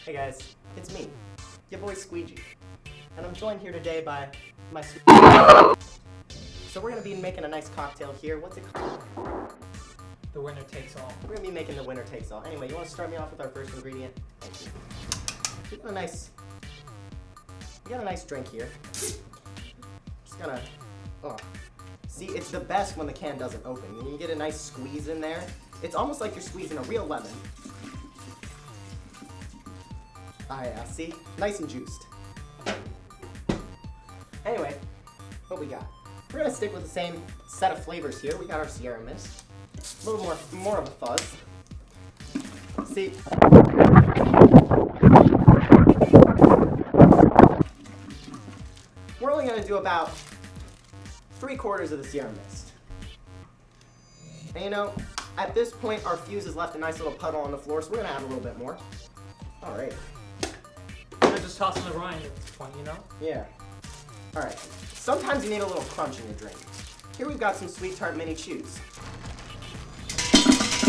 Hey guys, it's me, your boy Squeegee, and I'm joined here today by my So we're gonna be making a nice cocktail here. What's it called? The winner takes all. We're gonna be making the winner takes all. Anyway, you wanna start me off with our first ingredient? Thank you. We got a nice drink here. Just gonna, see, it's the best when the can doesn't open. When you get a nice squeeze in there, it's almost like you're squeezing a real lemon. Ah yeah, see? Nice and juiced. Anyway, what we got? We're gonna stick with the same set of flavors here. We got our Sierra Mist. A little more of a fuzz. See? We're only gonna do about 3/4 of the Sierra Mist. And you know, at this point our fuse has left a nice little puddle on the floor, so we're gonna add a little bit more. Alright. I'm just tossing the rind at this point, you know? Yeah. Alright. Sometimes you need a little crunch in your drink. Here we've got some Sweet Tart Mini Chews.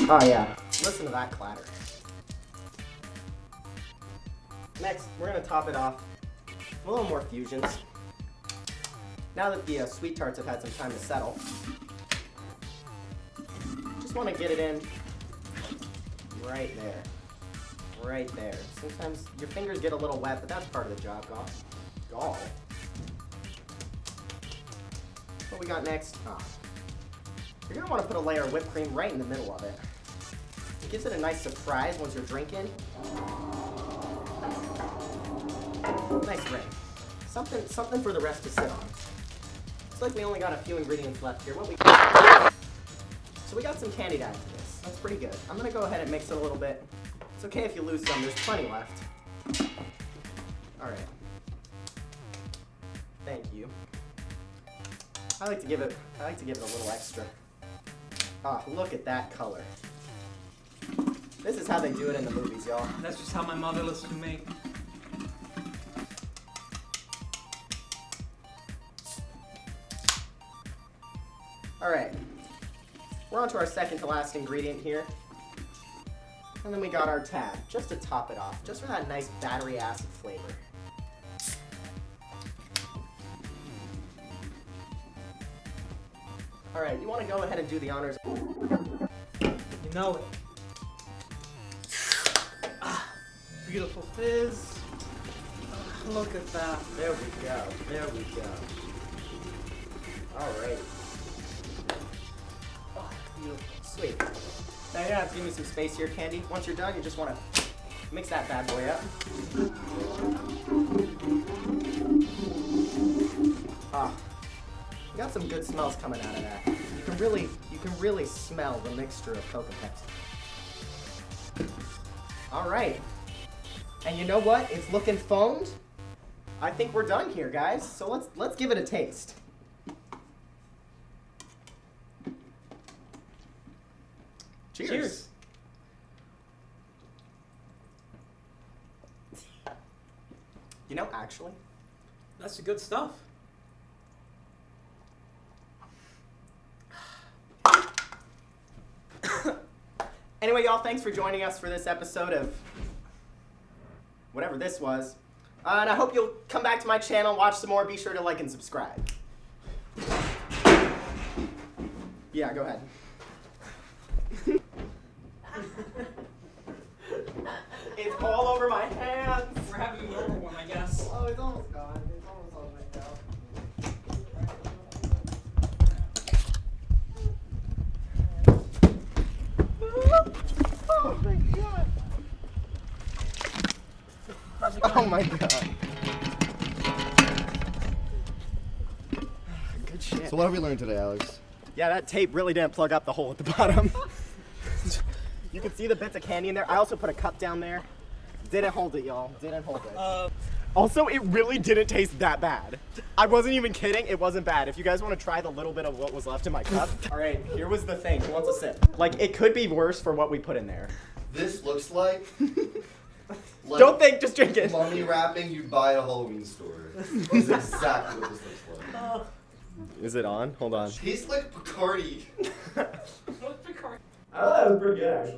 Oh yeah. Listen to that clatter. Next, we're gonna top it off with a little more fusions. Now that the Sweet Tarts have had some time to settle, just want to get it in right there. Right there. Sometimes your fingers get a little wet, but that's part of the job, Gall. What we got next? You're going to want to put a layer of whipped cream right in the middle of it. It gives it a nice surprise once you're drinking. Nice ring. Something for the rest to sit on. Looks like we only got a few ingredients left here. So we got some candied added to this. That's pretty good. I'm going to go ahead and mix it a little bit. It's okay if you lose some, there's plenty left. Alright. Thank you. I like to give it a little extra. Ah, look at that color. This is how they do it in the movies, y'all. That's just how my mother used to make. Alright. We're on to our second to last ingredient here. And then we got our tab, just to top it off, just for that nice battery acid flavor. Alright, you want to go ahead and do the honors. You know it. Beautiful fizz. Look at that. There we go, there we go. Alright. Oh, beautiful. Sweet. Now you're gonna have to give me some space here, Candy. Once you're done, you just want to mix that bad boy up. You got some good smells coming out of that. You can really smell the mixture of Coke and Pepsi. All right. And you know what? It's looking foamed. I think we're done here, guys. So let's give it a taste. Cheers. Cheers. You know, actually, that's the good stuff. Anyway, y'all, thanks for joining us for this episode of whatever this was. And I hope you'll come back to my channel, watch some more. Be sure to like and subscribe. Yeah, go ahead. It's all over my hands. We're having another one, I guess. Oh, it's almost gone. It's almost all right now. Oh my god. Oh my god. Good shit. So what have we learned today, Alex? Yeah, that tape really didn't plug up the hole at the bottom. You can see the bits of candy in there. I also put a cup down there. Didn't hold it, y'all. Didn't hold it. Also, it really didn't taste that bad. I wasn't even kidding. It wasn't bad. If you guys want to try the little bit of what was left in my cup. All right, here was the thing. Who wants a sip? Like, it could be worse for what we put in there. This looks like Don't think, just drink it. mummy wrapping you'd buy at a Halloween store. Is exactly what this looks like. Is it on? Hold on. Tastes like Bacardi. What's Picard? Oh, that was pretty good, actually.